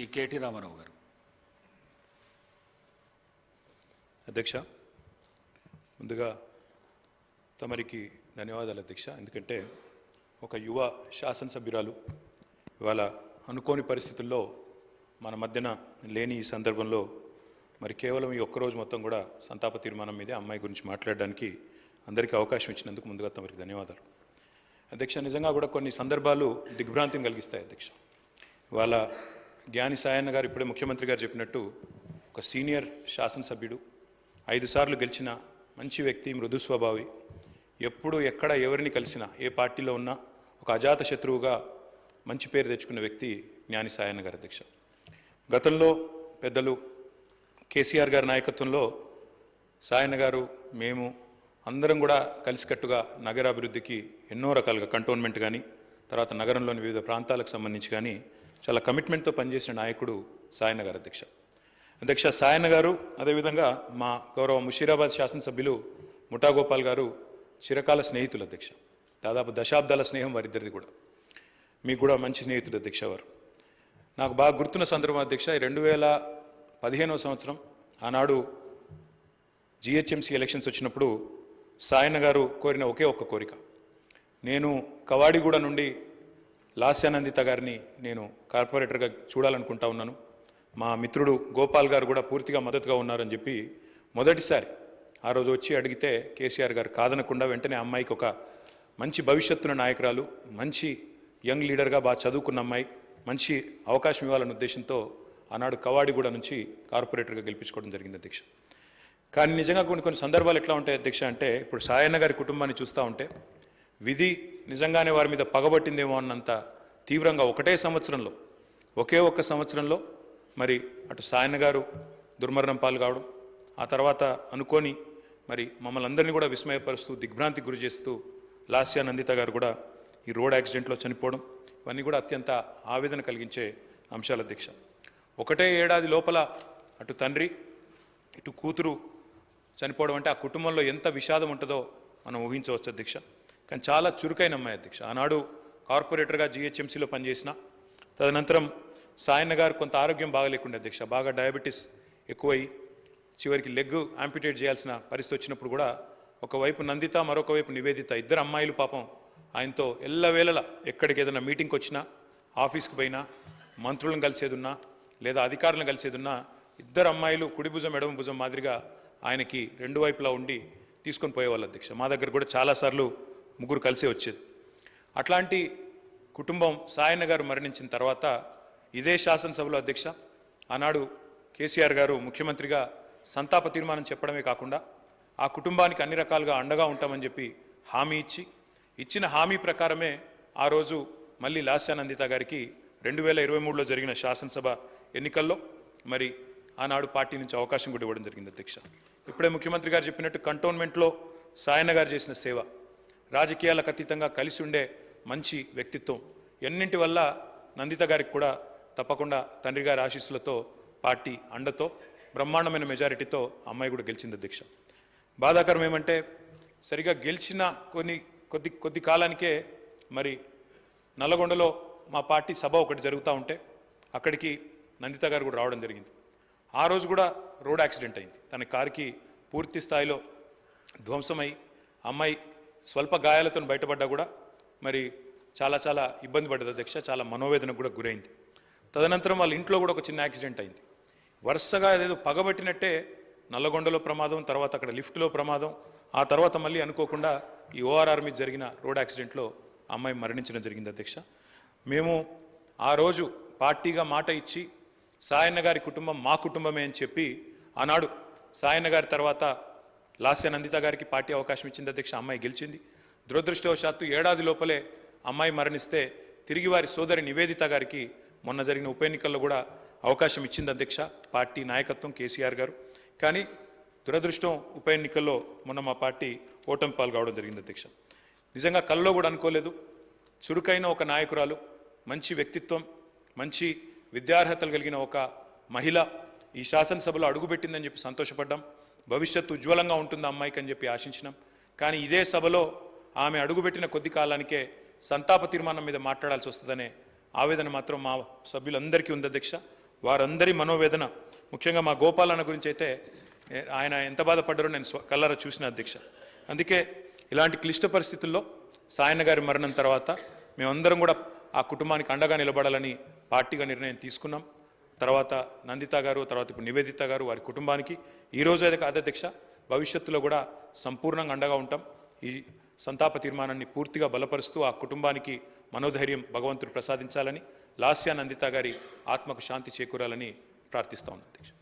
ఈ కేటీ రామారావు గారు. అధ్యక్ష, ముందుగా తమరికి ధన్యవాదాలు అధ్యక్ష. ఎందుకంటే ఒక యువ శాసనసభ్యురాలు ఇవాళ అనుకోని పరిస్థితుల్లో మన మధ్యన లేని ఈ సందర్భంలో మరి కేవలం ఈ ఒక్కరోజు మొత్తం కూడా సంతాప తీర్మానం మీదే అమ్మాయి గురించి మాట్లాడడానికి అందరికీ అవకాశం ఇచ్చినందుకు ముందుగా తమరికి ధన్యవాదాలు అధ్యక్ష. నిజంగా కూడా కొన్ని సందర్భాలు దిగ్భ్రాంతిని కలిగిస్తాయి అధ్యక్ష. ఇవాళ జ్ఞాని సాయన్న గారు ఇప్పుడే ముఖ్యమంత్రి గారు చెప్పినట్టు ఒక సీనియర్ శాసనసభ్యుడు, 5 సార్లు గెలిచిన మంచి వ్యక్తి, మృదు స్వభావి, ఎప్పుడు ఎక్కడ ఎవరిని కలిసినా ఏ పార్టీలో ఉన్నా ఒక అజాత శత్రువుగా మంచి పేరు తెచ్చుకున్న వ్యక్తి జ్ఞాని సాయన్న గారు అధ్యక్ష. గతంలో పెద్దలు కేసీఆర్ గారి నాయకత్వంలో సాయన్న గారు మేము అందరం కూడా కలిసికట్టుగా నగరాభివృద్ధికి ఎన్నో రకాలుగా కంటోన్మెంట్ కానీ తర్వాత నగరంలోని వివిధ ప్రాంతాలకు సంబంధించి కానీ చాలా కమిట్మెంట్తో పనిచేసిన నాయకుడు సాయన్న గారు అధ్యక్ష. అధ్యక్ష, సాయన్న గారు అదేవిధంగా మా గౌరవ ముషీరాబాద్ శాసనసభ్యులు ముఠా గోపాల్ గారు చిరకాల స్నేహితులు అధ్యక్ష. దాదాపు దశాబ్దాల స్నేహం వారిద్దరిది కూడా. మీకు కూడా మంచి స్నేహితుడు అధ్యక్ష వారు. నాకు బాగా గుర్తున్న సందర్భం అధ్యక్ష, 2015వ సంవత్సరం ఆనాడు జిహెచ్ఎంసీ ఎలక్షన్స్ వచ్చినప్పుడు సాయన్న గారు కోరిన ఒకే ఒక్క కోరిక, నేను కవాడిగూడ నుండి లాస్యానందిత గారిని నేను కార్పొరేటర్గా చూడాలనుకుంటా ఉన్నాను, మా మిత్రుడు గోపాల్ గారు కూడా పూర్తిగా మద్దతుగా ఉన్నారని చెప్పి మొదటిసారి ఆ రోజు వచ్చి అడిగితే కేసీఆర్ గారు కాదనకుండా వెంటనే అమ్మాయికి ఒక మంచి భవిష్యత్తున్న నాయకురాలు, మంచి యంగ్ లీడర్గా బాగా చదువుకున్న అమ్మాయి, మంచి అవకాశం ఇవ్వాలన్న ఉద్దేశంతో ఆనాడు కవాడిగూడ నుంచి కార్పొరేటర్గా గెలిపించుకోవడం జరిగింది అధ్యక్ష. కానీ నిజంగా కొన్ని సందర్భాలు ఎట్లా ఉంటాయి అధ్యక్ష అంటే, ఇప్పుడు సాయన్న గారి కుటుంబాన్ని చూస్తూ ఉంటే విధి నిజంగానే వారి మీద పగబట్టిందేమో అన్నంత తీవ్రంగా ఒకే ఒక్క సంవత్సరంలో మరి అటు సాయన్న గారు దుర్మరణం పాలు కావడం, ఆ తర్వాత అనుకోని మరి మమ్మల్ని అందరినీ కూడా విస్మయపరుస్తూ దిగ్భ్రాంతికి గురి చేస్తూ లాస్యానందిత గారు కూడా ఈ రోడ్ యాక్సిడెంట్లో చనిపోవడం, ఇవన్నీ కూడా అత్యంత ఆవేదన కలిగించే అంశాలు అధ్యక్ష. ఒకటే ఏడాది లోపల అటు తండ్రి ఇటు కూతురు చనిపోవడం అంటే ఆ కుటుంబంలో ఎంత విషాదం ఉంటుందో మనం ఊహించవచ్చు అధ్యక్ష. కానీ చాలా చురుకైన అమ్మాయి అధ్యక్ష. ఆనాడు కార్పొరేటర్గా జిహెచ్ఎంసీలో పనిచేసిన, తదనంతరం సాయన్న గారు కొంత ఆరోగ్యం బాగలేకుండా అధ్యక్ష, బాగా డయాబెటీస్ ఎక్కువై చివరికి లెగ్ యాంపిటేట్ చేయాల్సిన పరిస్థితి వచ్చినప్పుడు కూడా ఒకవైపు నందిత మరొక వైపు నివేదిత, ఇద్దరు అమ్మాయిలు పాపం ఆయనతో ఎల్లవేళలా ఎక్కడికి ఏదైనా మీటింగ్కి వచ్చినా, ఆఫీస్కి పోయినా, మంత్రులను కలిసేదున్నా లేదా అధికారులను కలిసేదున్నా ఇద్దరు అమ్మాయిలు కుడి భుజం ఎడమ భుజం మాదిరిగా ఆయనకి రెండు వైపులా ఉండి తీసుకొని పోయేవాళ్ళు అధ్యక్ష. మా దగ్గర కూడా చాలాసార్లు ముగ్గురు కలిసే వచ్చేది. అట్లాంటి కుటుంబం సాయన్న గారు మరణించిన తర్వాత ఇదే శాసనసభలో అధ్యక్ష ఆనాడు కేసీఆర్ గారు ముఖ్యమంత్రిగా సంతాప తీర్మానం చెప్పడమే కాకుండా ఆ కుటుంబానికి అన్ని రకాలుగా అండగా ఉంటామని చెప్పి హామీ ఇచ్చిన హామీ ప్రకారమే ఆ రోజు మళ్ళీ లాస్యానందిత గారికి 2023లో జరిగిన శాసనసభ ఎన్నికల్లో మరి ఆనాడు పార్టీ నుంచి అవకాశం కూడా ఇవ్వడం జరిగింది అధ్యక్ష. ఇప్పుడే ముఖ్యమంత్రి గారు చెప్పినట్టు కంటోన్మెంట్లో సాయన్న గారు చేసిన సేవ, రాజకీయాలకు అతీతంగా కలిసి ఉండే మంచి వ్యక్తిత్వం, ఎన్నింటి వల్ల నందిత గారికి కూడా తప్పకుండా తండ్రి గారి ఆశీస్సులతో పార్టీ అండతో బ్రహ్మాండమైన మెజారిటీతో అమ్మాయి కూడా గెలిచింది అధ్యక్ష. బాధాకరం ఏమంటే సరిగా గెలిచిన కొద్ది కాలానికే మరి నల్లగొండలో మా పార్టీ సభ ఒకటి జరుగుతూ ఉంటే అక్కడికి నందిత గారు కూడా రావడం జరిగింది. ఆ రోజు కూడా రోడ్ యాక్సిడెంట్ అయింది. తన కారుకి పూర్తి స్థాయిలో ధ్వంసమై అమ్మాయి స్వల్ప గాయాలతో బయటపడ్డా కూడా మరి చాలా ఇబ్బంది పడ్డది అధ్యక్ష. చాలా మనోవేదనకు కూడా గురైంది. తదనంతరం వాళ్ళ ఇంట్లో కూడా ఒక చిన్న యాక్సిడెంట్ అయింది. వరుసగా ఏదో పగబట్టినట్టే నల్లగొండలో ప్రమాదం, తర్వాత అక్కడ లిఫ్ట్లో ప్రమాదం, ఆ తర్వాత మళ్ళీ అనుకోకుండా ఈ ఓఆర్ఆర్ మీద జరిగిన రోడ్ యాక్సిడెంట్లో అమ్మాయి మరణించడం జరిగింది అధ్యక్ష. మేము ఆ రోజు పార్టీగా మాట ఇచ్చి సాయన్న గారి కుటుంబం మా కుటుంబమే అని చెప్పి ఆనాడు సాయన్న గారి తర్వాత లాస్యానందిత గారికి పార్టీ అవకాశం ఇచ్చింది అధ్యక్ష. అమ్మాయి గెలిచింది. దురదృష్టవశాత్తు ఏడాది లోపలే అమ్మాయి మరణిస్తే తిరిగి వారి సోదరి నివేదిత గారికి మొన్న జరిగిన ఉప ఎన్నికల్లో కూడా అవకాశం ఇచ్చింది అధ్యక్ష పార్టీ నాయకత్వం, కేసీఆర్ గారు. కానీ దురదృష్టం ఉప ఎన్నికల్లో మొన్న మా పార్టీ ఓటమి పాల్గొవడం జరిగింది అధ్యక్ష. నిజంగా కల్లో కూడా అనుకోలేదు. చురుకైన ఒక నాయకురాలు, మంచి వ్యక్తిత్వం, మంచి విద్యార్హతలు కలిగిన ఒక మహిళ ఈ శాసనసభలో అడుగుపెట్టిందని చెప్పి సంతోషపడ్డాం. భవిష్యత్తు ఉజ్వలంగా ఉంటుంది అమ్మాయికి అని చెప్పి ఆశించినాం. కానీ ఇదే సభలో ఆమె అడుగుపెట్టిన కొద్ది కాలానికే సంతాప తీర్మానం మీద మాట్లాడాల్సి వస్తుందనే ఆవేదన మాత్రం మా సభ్యులందరికీ ఉంది అధ్యక్ష. వారందరి మనోవేదన, ముఖ్యంగా మా గోపాలన్న గురించి అయితే ఆయన ఎంత బాధపడ్డారో నేను కళ్ళారా చూసిన అధ్యక్ష. అందుకే ఇలాంటి క్లిష్ట పరిస్థితుల్లో సాయన్న గారి మరణం తర్వాత మేమందరం కూడా ఆ కుటుంబానికి అండగా నిలబడాలని పార్టీగా నిర్ణయం తీసుకున్నాం. తర్వాత నందిత గారు, తర్వాత ఇప్పుడు నివేదిత గారు, వారి కుటుంబానికి ఈరోజు అయితే కాదు అధ్యక్ష, భవిష్యత్తులో కూడా సంపూర్ణంగా అండగా ఉంటాం. ఈ సంతాప తీర్మానాన్ని పూర్తిగా బలపరుస్తూ ఆ కుటుంబానికి మనోధైర్యం భగవంతుడు ప్రసాదించాలని, లాస్యా నందిత గారి ఆత్మకు శాంతి చేకూరాలని ప్రార్థిస్తా ఉన్నాను అధ్యక్ష.